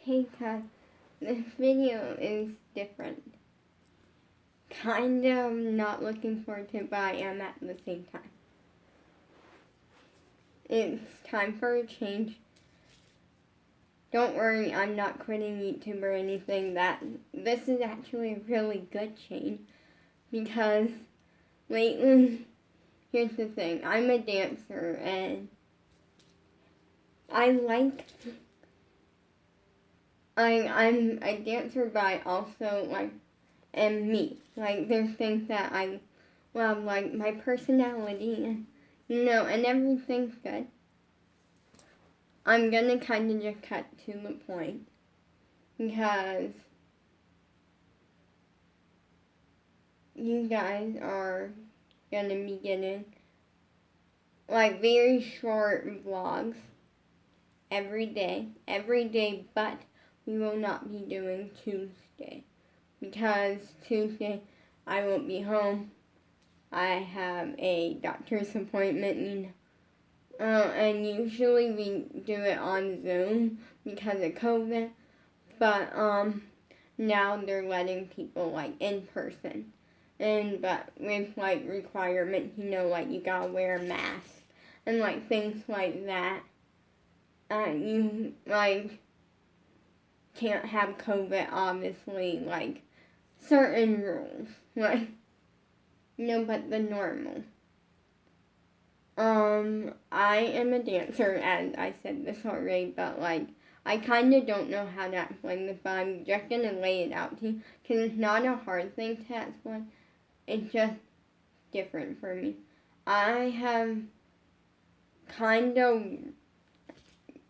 Hey guys, this video is different. Kind of not looking forward to it, but I am at the same time. It's time for a change. Don't worry, I'm not quitting YouTube or anything. This is actually a really good change because lately, here's the thing, I'm a dancer and I'm a dancer, but I also am me. There's things that I love, like my personality, and everything's good. I'm gonna kind of just cut to the point because you guys are gonna be getting very short vlogs every day, but we will not be doing Tuesday because Tuesday I won't be home. I have a doctor's appointment, and usually we do it on Zoom because of COVID, but now they're letting people in person, but with requirements, you gotta wear a mask and things like that. You can't have COVID, obviously, certain rules, but the normal. I am a dancer, as I said this already, but I kind of don't know how to explain this, but I'm just gonna lay it out to you, because it's not a hard thing to explain. It's just different for me. I have kind of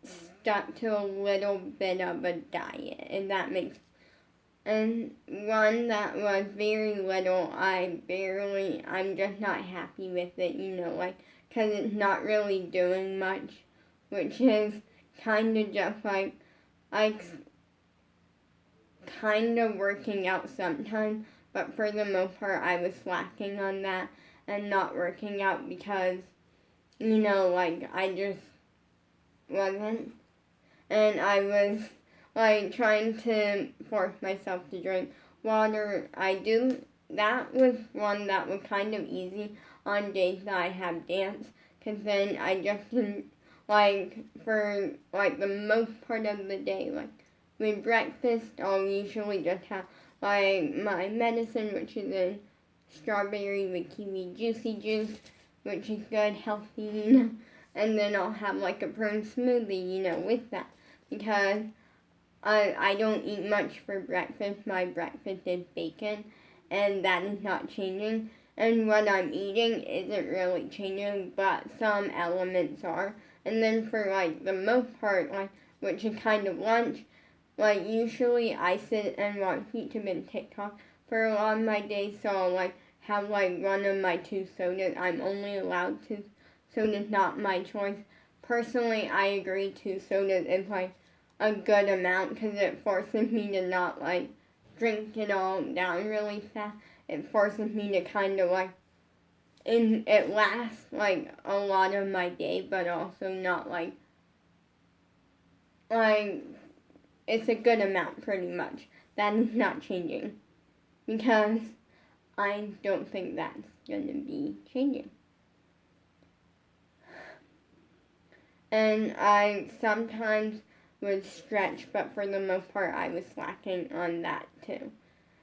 stuck to a little bit of a diet, and that makes, and one that was very little, I'm just not happy with it, because it's not really doing much, which is kind of just kind of working out sometimes, but for the most part, I was slacking on that and not working out because, I just wasn't. And I was, trying to force myself to drink water. That was one that was kind of easy on days that I have dance, because then I just didn't, for, the most part of the day, with breakfast, I'll usually just have, my medicine, which is in strawberry with kiwi juicy juice, which is good, healthy, and then I'll have, a prune smoothie, with that, because I don't eat much for breakfast. My breakfast is bacon, and that is not changing. And what I'm eating isn't really changing, but some elements are. And then for, the most part, which is kind of lunch, usually I sit and watch YouTube and TikTok for a lot of my days, so I'll, have, one of my 2 sodas. I'm only allowed 2 sodas, not my choice. Personally, I agree 2 sodas is, a good amount, because it forces me to not, drink it all down really fast. It forces me to kind of, and it lasts, a lot of my day, but also not, it's a good amount, pretty much. That is not changing, because I don't think that's going to be changing. And I sometimes would stretch, but for the most part, I was slacking on that too.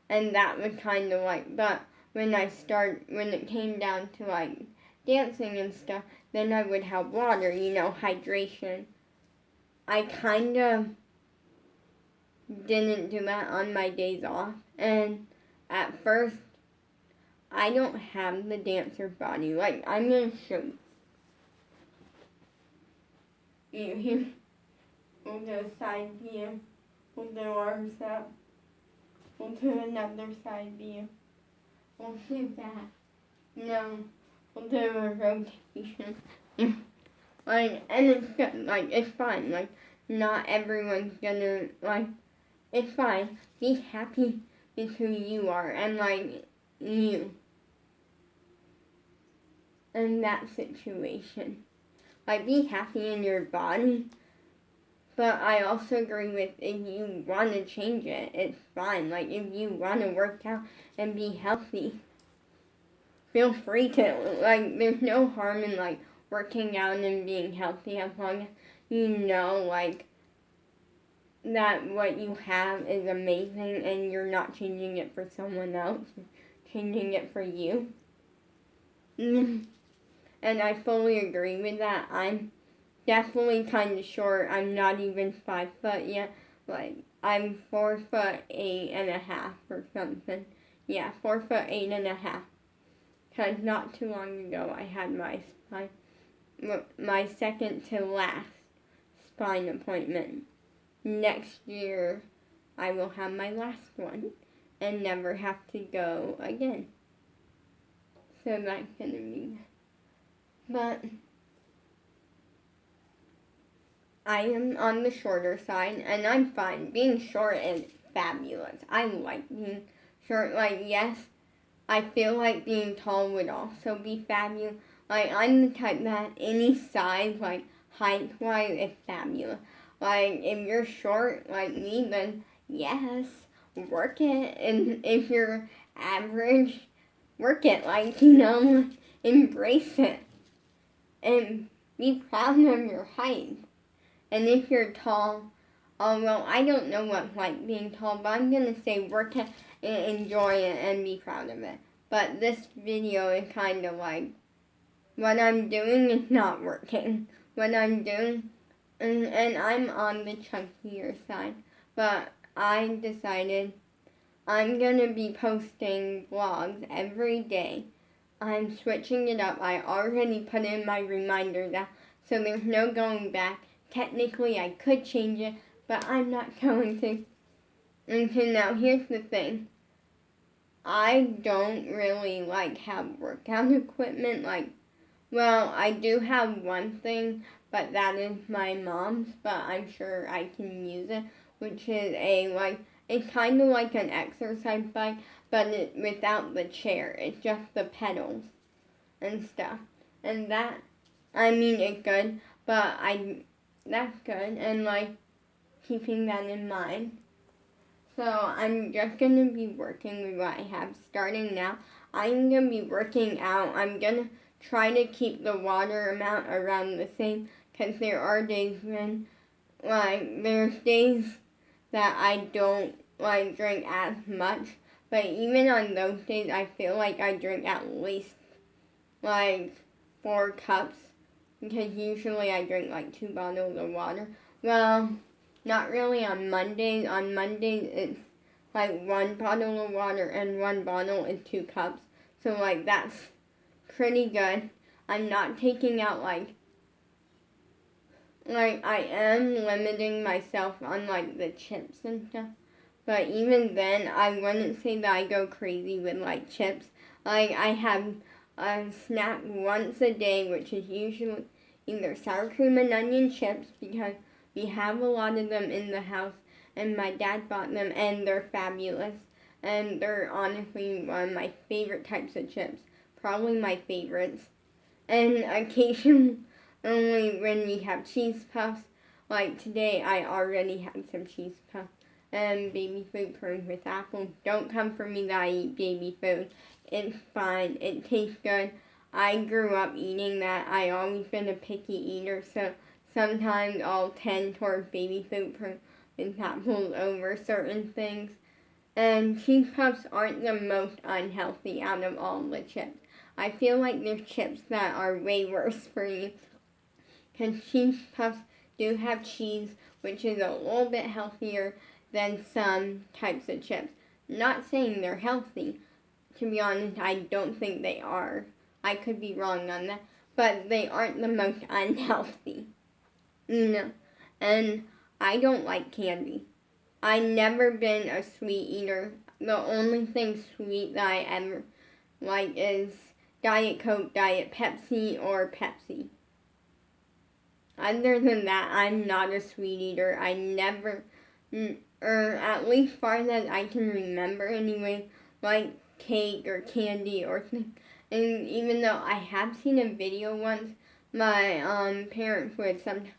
And that was kind of but when it came down to dancing and stuff, then I would have water, hydration. I kind of didn't do that on my days off, and at first, I don't have the dancer body. I'm gonna show you here. We'll do a side view. We'll do arms up. We'll do another side view. We'll do that. No, we'll do a rotation. And it's good. It's fine. Not everyone's gonna, it's fine. Be happy with who you are and, you. In that situation. Be happy in your body. But I also agree with if you want to change it, it's fine. Like, if you want to work out and be healthy, feel free to. Like, there's no harm in, like, working out and being healthy as long as you know, like, that what you have is amazing and you're not changing it for someone else. You're changing it for you. And I fully agree with that. I'm definitely kind of short. I'm not even 5 foot yet. Like, I'm 4'8.5" or something. Yeah, 4'8.5". Because not too long ago I had my second to last spine appointment. Next year I will have my last one and never have to go again. So that's gonna be. But I am on the shorter side, and I'm fine. Being short is fabulous. I like being short. Like, yes, I feel like being tall would also be fabulous. Like, I'm the type that any size, like, height-wise, is fabulous. Like, if you're short like me, then yes, work it. And if you're average, work it. Like, embrace it. And be proud of your height. And if you're tall, oh, well, I don't know what like being tall, but I'm going to say work it and enjoy it and be proud of it. But this video is kind of like, what I'm doing is not working. What I'm doing, and I'm on the chunkier side, but I decided I'm going to be posting vlogs every day. I'm switching it up. I already put in my reminder that, so there's no going back. Technically, I could change it, but I'm not going to. And so now, here's the thing. I don't really, have workout equipment. Well, I do have one thing, but that is my mom's, but I'm sure I can use it, which is it's kind of like an exercise bike, but without the chair. It's just the pedals and stuff. And that, it's good, but that's good, and keeping that in mind. So I'm just going to be working with what I have starting now. I'm going to be working out. I'm going to try to keep the water amount around the same, because there are days when, there's days that I don't, drink as much. But even on those days, I feel like I drink at least, 4 cups. Because usually I drink 2 bottles of water. Well, not really on Mondays. On Mondays it's 1 bottle of water and 1 bottle is 2 cups. So that's pretty good. I'm not taking out I am limiting myself on the chips and stuff. But even then, I wouldn't say that I go crazy with chips. I have a snack once a day, which is usually either sour cream and onion chips, because we have a lot of them in the house, and my dad bought them, and they're fabulous. And they're honestly one of my favorite types of chips. Probably my favorites. And occasionally when we have cheese puffs, like today I already had some cheese puffs. And baby food purge with apples. Don't come for me that I eat baby food. It's fine. It tastes good. I grew up eating that. I always been a picky eater, so sometimes I'll tend towards baby food purge with apples over certain things. And cheese puffs aren't the most unhealthy out of all the chips. I feel like there's chips that are way worse for you. Because cheese puffs do have cheese, which is a little bit healthier than some types of chips. Not saying they're healthy. To be honest, I don't think they are. I could be wrong on that. But they aren't the most unhealthy. And I don't like candy. I've never been a sweet eater. The only thing sweet that I ever like is Diet Coke, Diet Pepsi, or Pepsi. Other than that, I'm not a sweet eater. I never, or at least far as I can remember anyway, like cake or candy or things. And even though I have seen a video once, my parents would sometimes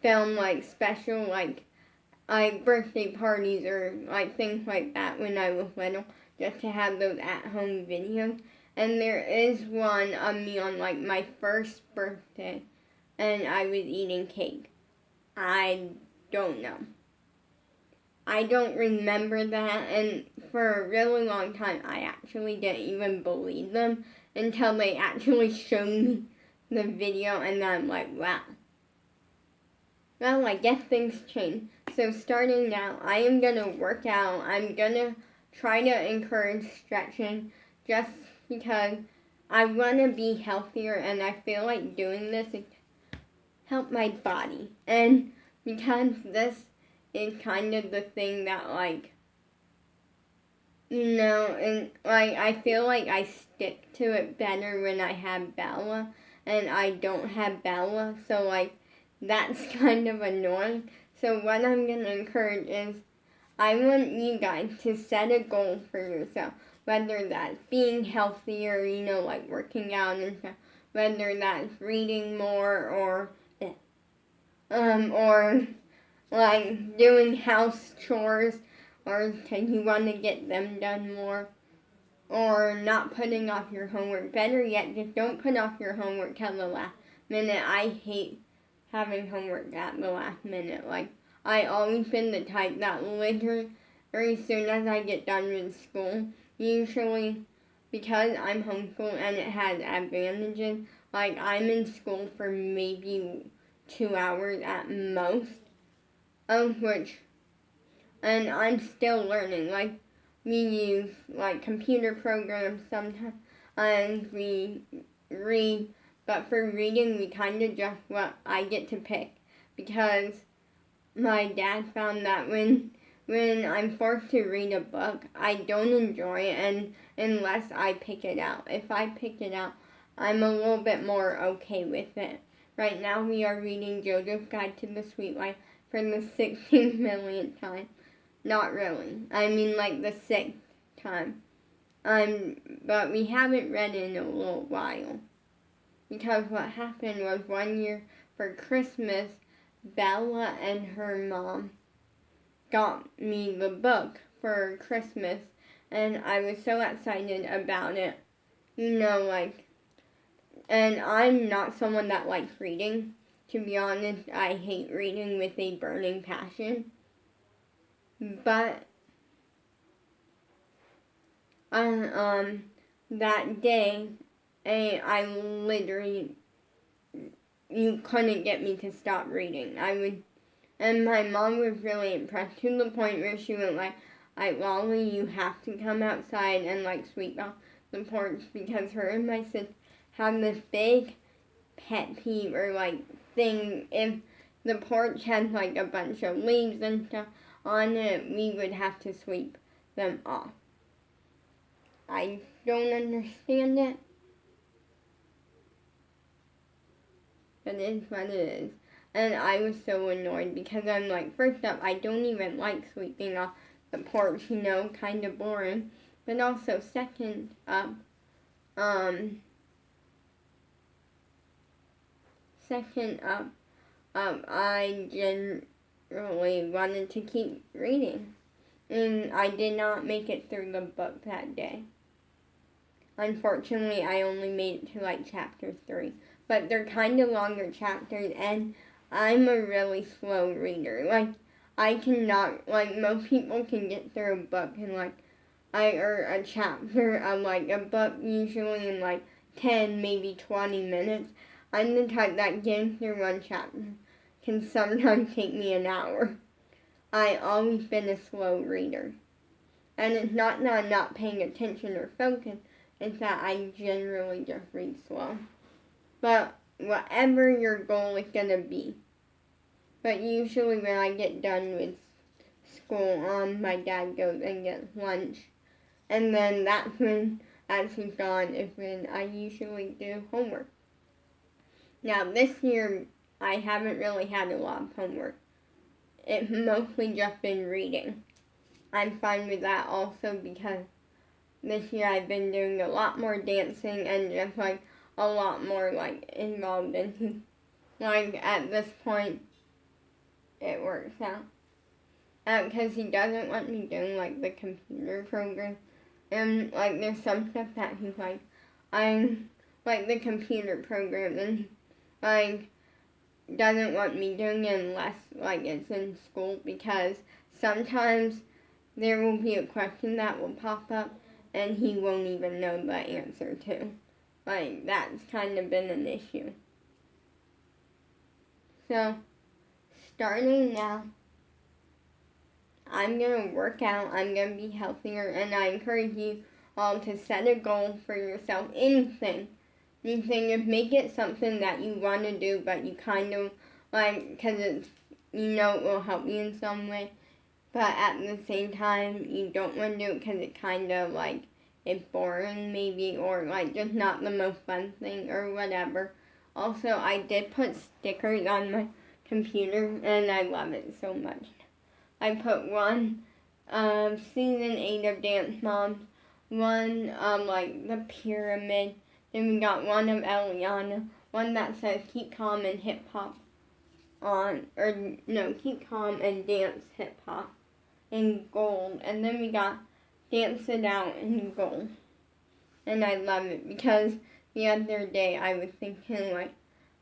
film like special like birthday parties or like things like that when I was little, just to have those at-home videos. And there is one of me on like my first birthday, and I was eating cake. I don't know. I don't remember that, and for a really long time I actually didn't even believe them until they actually showed me the video, and I'm like, wow. Well, I guess things change. So starting now, I am going to work out. I'm going to try to encourage stretching just because I want to be healthier, and I feel like doing this is help my body. And because this is kind of the thing that like, and like I feel like I stick to it better when I have Bella, and I don't have Bella, so like that's kind of annoying. So what I'm going to encourage is I want you guys to set a goal for yourself, whether that's being healthier, like working out and stuff, whether that's reading more or like doing house chores, or you want to get them done more, or not putting off your homework. Better yet, just don't put off your homework till the last minute. I hate having homework at the last minute. Like, I always been the type that literally very soon as I get done with school, usually because I'm homeschooled and it has advantages, like I'm in school for maybe 2 hours at most, of which, and I'm still learning. Like, we use like computer programs sometimes, and we read, but for reading we kind of just what I get to pick, because my dad found that when I'm forced to read a book, I don't enjoy it, and unless I pick it out. If I pick it out, I'm a little bit more okay with it. Right now we are reading JoJo's Guide to the Sweet Life for the 16th millionth time. Not really. I mean like the 6th time. But we haven't read it in a little while. Because what happened was one year for Christmas, Bella and her mom got me the book for Christmas, and I was so excited about it. And I'm not someone that likes reading. To be honest, I hate reading with a burning passion. But on that day, I literally, you couldn't get me to stop reading. And my mom was really impressed, to the point where she went like, Lolly, you have to come outside and like sweep out the porch, because her and my sister have this big pet peeve or like thing. If the porch has like a bunch of leaves and stuff on it, we would have to sweep them off. I don't understand it, but it is what it is. And I was so annoyed because I'm like, first up, I don't even like sweeping off the porch, kind of boring. But also, second up, I generally wanted to keep reading. And I did not make it through the book that day. Unfortunately, I only made it to like chapter 3. But they're kind of longer chapters, and I'm a really slow reader. Like, I cannot, like, most people can get through a book in or a chapter of like a book usually in like 10, maybe 20 minutes. I'm the type that getting through one chapter can sometimes take me an hour. I always been a slow reader. And it's not that I'm not paying attention or focus, it's that I generally just read slow. But whatever your goal is going to be. But usually when I get done with school, my dad goes and gets lunch. And then that's when, as he's gone, is when I usually do homework. Now this year, I haven't really had a lot of homework. It's mostly just been reading. I'm fine with that also because this year I've been doing a lot more dancing and just a lot more involved in, at this point, it works out. Because he doesn't want me doing, like, the computer program. And, like, there's some stuff that he's like, I'm, like, the computer program, and, like, doesn't want me doing it unless, like, it's in school, because sometimes there will be a question that will pop up, and he won't even know the answer to. Like, that's kind of been an issue. So, starting now, I'm going to work out, I'm going to be healthier, and I encourage you all to set a goal for yourself. Anything. Just make it something that you want to do, but you kind of, like, because it's, you know, it will help you in some way. But at the same time, you don't want to do it because it kind of, like, it's boring maybe, or, like, just not the most fun thing or whatever. Also, I did put stickers on my computer, and I love it so much. I put one season 8 of Dance Moms, one like the pyramid, then we got one of Eliana, one that says keep calm and hip hop keep calm and dance hip hop in gold, and then we got dance it out in gold. And I love it because the other day I was thinking, like,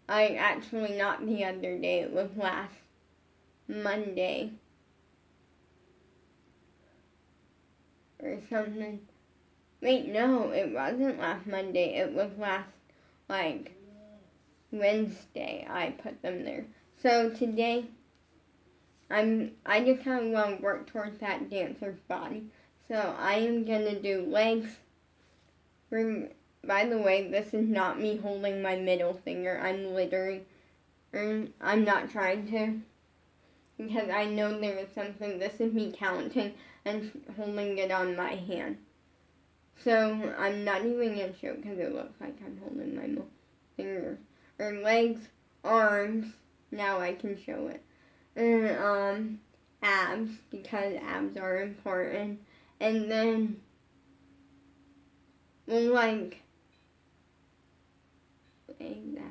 not the other day, it was last Monday or something. Wait, no, it wasn't last Monday. It was last, like, Wednesday I put them there. So today, I just kind of want to work towards that dancer's body. So I am going to do legs. By the way, this is not me holding my middle finger. I'm not trying to. Because I know there is something, this is me counting and holding it on my hand. So I'm not even going to show it because it looks like I'm holding my finger. Or legs, arms, now I can show it. And abs, because abs are important. And then, like that.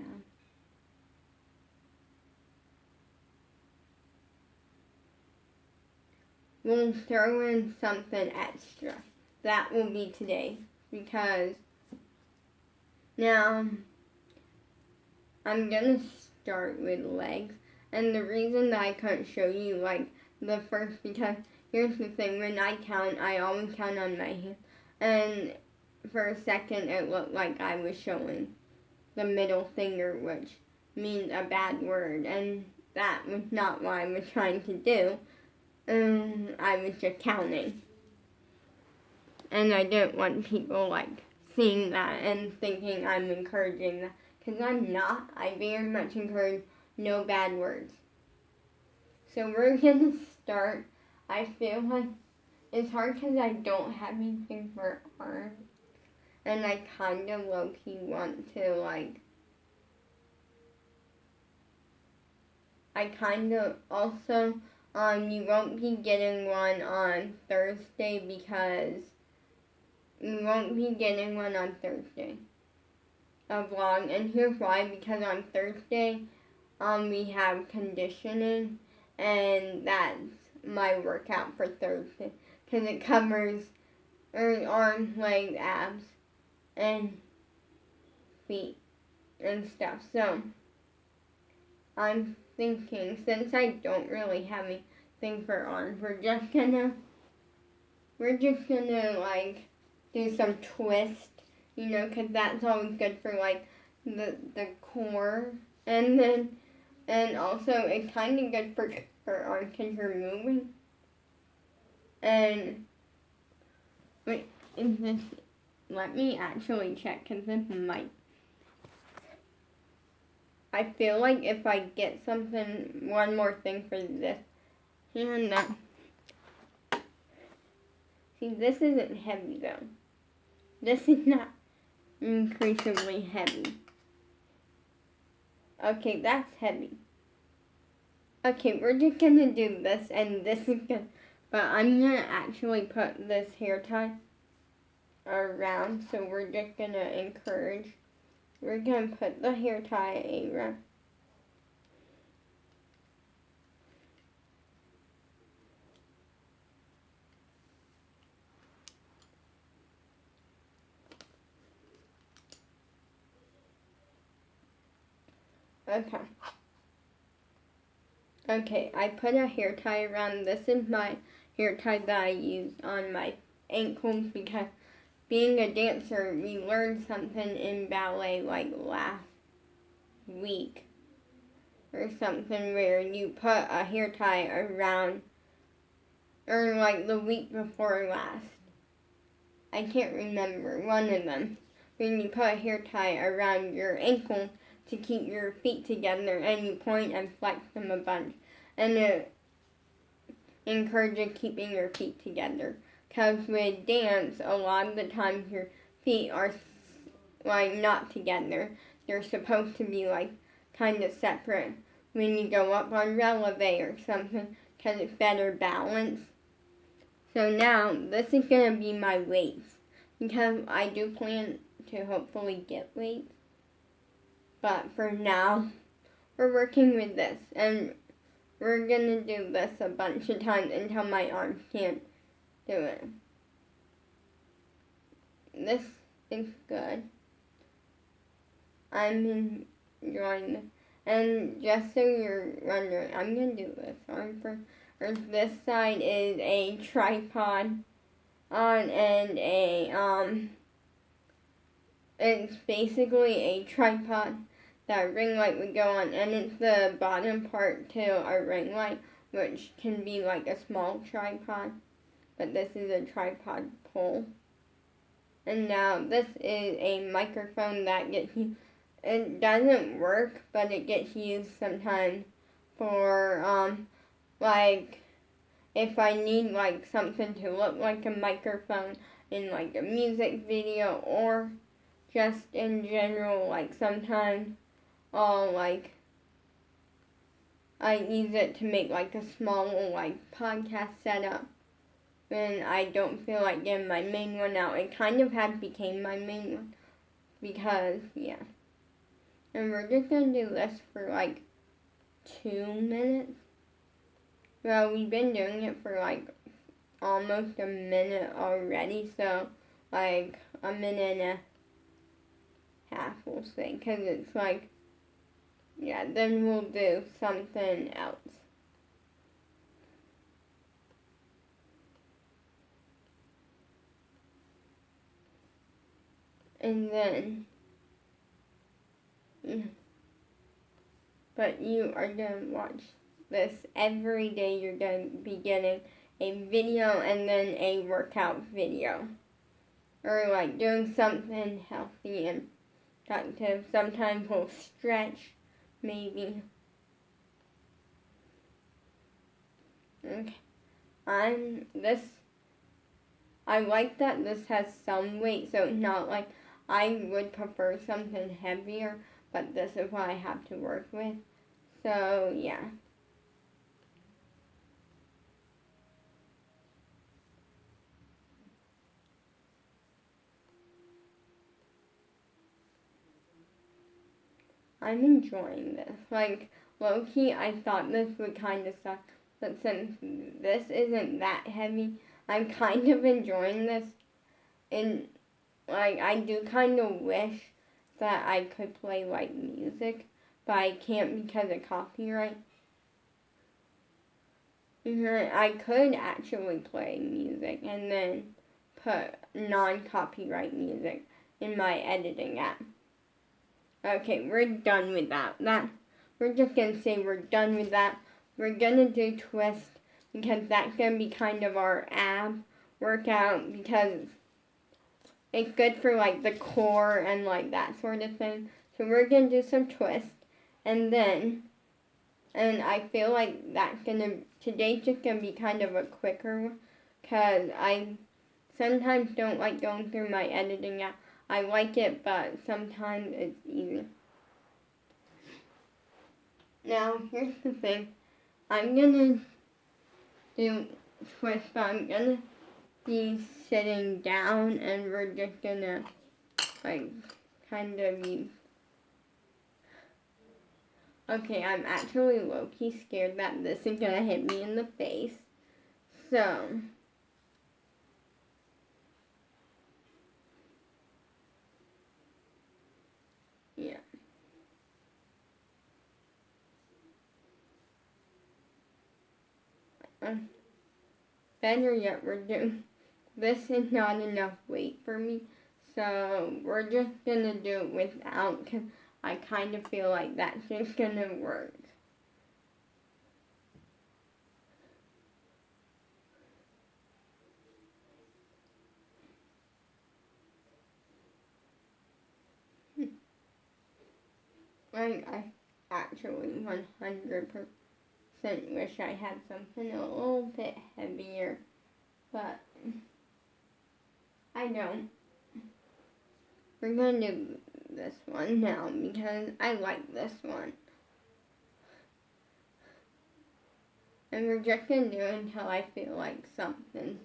We'll throw in something extra. That will be today, because now I'm gonna start with legs. And the reason that I couldn't show you, like, the first, because here's the thing, when I count, I always count on my hand. And for a second, it looked like I was showing the middle finger, which means a bad word. And that was not what I was trying to do. I was just counting. And I didn't want people, like, seeing that and thinking I'm encouraging that. Because I'm not. I very much encourage no bad words. So we're going to start. I feel like it's hard because I don't have anything for arms. And I kind of low-key want to, like, I kind of also, you won't be getting one on Thursday because you won't be getting one on Thursday, a vlog. And here's why, because on Thursday, we have conditioning, and that's my workout for Thursday, because it covers arms, legs, abs, and feet, and stuff. So, I'm thinking, since I don't really have anything for arms, we're just gonna, like, do some twist, you know, because that's always good for, like, the core. And also, it's kind of good for arms because you're moving. And, wait, let me actually check, because this might, I feel like if I get something, one more thing for this, and that, see, this isn't heavy though. This is not increasingly heavy. Okay, that's heavy. Okay, we're just gonna do this, and this is good, but I'm gonna actually put this hair tie around, so we're just gonna encourage. We're gonna put the hair tie around. Okay. Okay, I put a hair tie around. This is my hair tie that I used on my ankles because being a dancer, we learned something in ballet like last week or something where you put a hair tie around, or like the week before last. I can't remember, one of them. When you put a hair tie around your ankle to keep your feet together and you point and flex them a bunch. And it encourages keeping your feet together. Because with dance, a lot of the times your feet are like not together. They're supposed to be like kind of separate when you go up on releve or something because it's better balance. So now this is going to be my weights because I do plan to hopefully get weights. But for now, we're working with this and we're going to do this a bunch of times until my arms can't do it. This is good. I'm enjoying this. And just so you're wondering, I'm going to do this arm first. This side is a tripod on and it's basically a tripod that a ring light would go on, and it's the bottom part to a ring light, which can be like a small tripod, but this is a tripod pole. And now this is a microphone that gets used. It doesn't work, but it gets used sometimes for like if I need like something to look like a microphone in like a music video or just in general, like sometimes like I use it to make like a small like podcast setup when I don't feel like getting my main one out. It kind of had became my main one because yeah. And we're just gonna do this for like 2 minutes. Well, we've been doing it for like almost a minute already, so like a minute and a half we'll say, because it's like, yeah, then we'll do something else. And then, but you are going to watch this every day. You're going to be getting a video and then a workout video. Or like doing something healthy and productive. Sometimes we'll stretch, maybe. Okay. I like that this has some weight, so it's not like I would prefer something heavier, but this is what I have to work with. So, yeah. I'm enjoying this. Like, low-key, I thought this would kind of suck, but since this isn't that heavy, I'm kind of enjoying this. And, like, I do kind of wish that I could play, like, music, but I can't because of copyright. I could actually play music and then put non-copyright music in my editing app. Okay, we're done with that. We're just gonna say we're done with that. We're gonna do twist because that's gonna be kind of our ab workout because it's good for like the core and like that sort of thing. So we're gonna do some twist and I feel like today's just gonna be kind of a quicker one because I sometimes don't like going through my editing app. I like it, but sometimes it's easy. Now, here's the thing. I'm gonna do twist, but I'm gonna be sitting down and we're just gonna, like, kind of be... Okay, I'm actually low-key scared that this is gonna hit me in the face. So... yeah. better yet, we're doing, this is not enough weight for me, so we're just gonna do it without, because I kind of feel like that's just gonna work. Like, I actually 100% wish I had something a little bit heavier, but I don't. We're gonna do this one now because I like this one. And we're just gonna do it until I feel like something.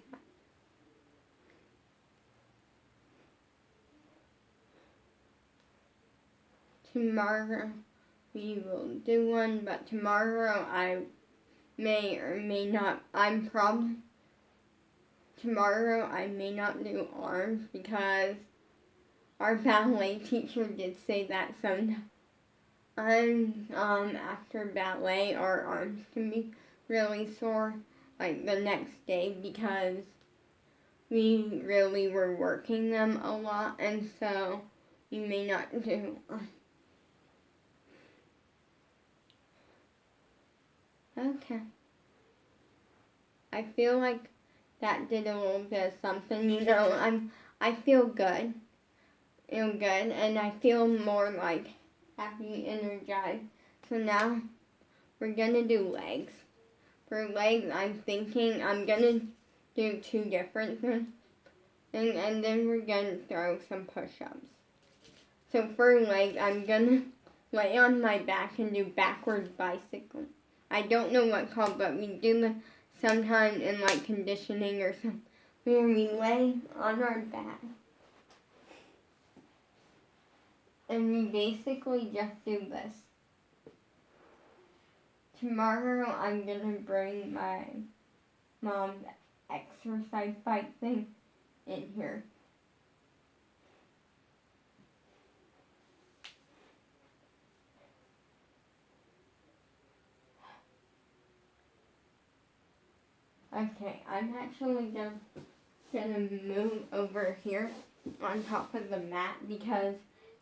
Tomorrow we will do one, but tomorrow I may or may not, tomorrow I may not do arms because our ballet teacher did say that sometimes after ballet our arms can be really sore like the next day because we really were working them a lot, and so we may not do okay. I feel like that did a little bit of something, I feel good. And I feel more like happy, energized. So now we're gonna do legs. For legs, I'm thinking I'm gonna do 2 different things, and then we're gonna throw some push-ups. So for legs, I'm gonna lay on my back and do backwards bicycle. I don't know what called, but we do the sometime in like conditioning or something where we lay on our back. And we basically just do this. Tomorrow I'm gonna bring my mom's exercise bike thing in here. Okay, I'm actually gonna move over here on top of the mat because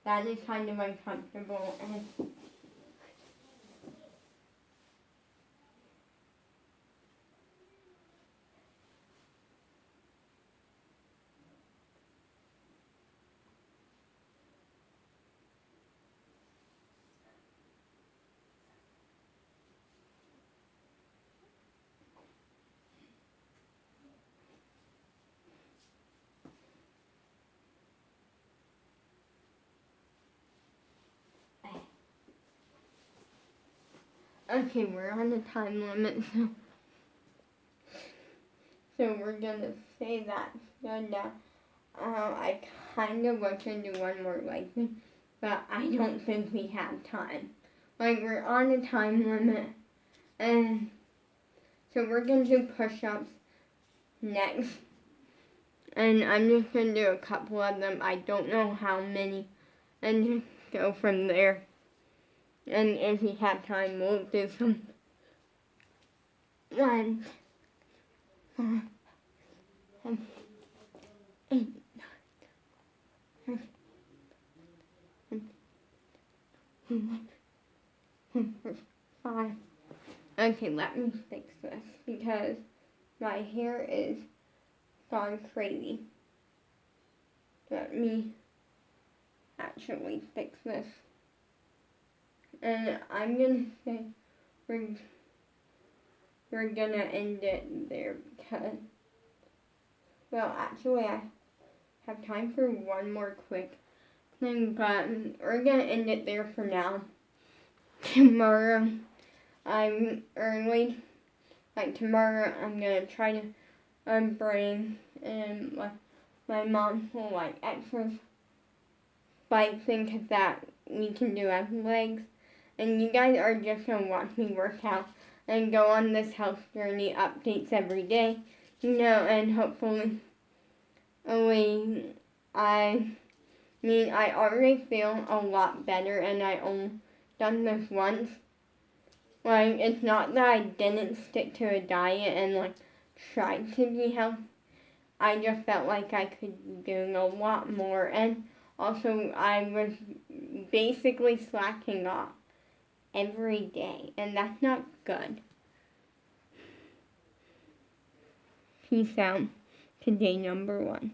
that is kind of uncomfortable and okay, we're on a time limit, so we're gonna say that good now. I kind of want to do one more leg thing, but I don't think we have time. Like, we're on a time limit, and so we're gonna do push-ups next. And I'm just gonna do a couple of them. I don't know how many, and just go from there. And if we have time, we'll do some 1, 4, 8, 5. Okay, let me fix this because my hair is gone crazy. Let me actually fix this. And I'm gonna say we're gonna end it there because, well, actually I have time for one more quick thing, but we're gonna end it there for now. Tomorrow I'm early. Like tomorrow I'm gonna try to bring and my mom will like exercise bike thing cause that we can do as legs. And you guys are just gonna watch me work out and go on this health journey, updates every day, and hopefully, I already feel a lot better, and I only done this once. Like, it's not that I didn't stick to a diet and, like, try to be healthy. I just felt like I could be doing a lot more. And also, I was basically slacking off every day. And that's not good. Peace out to day number 1.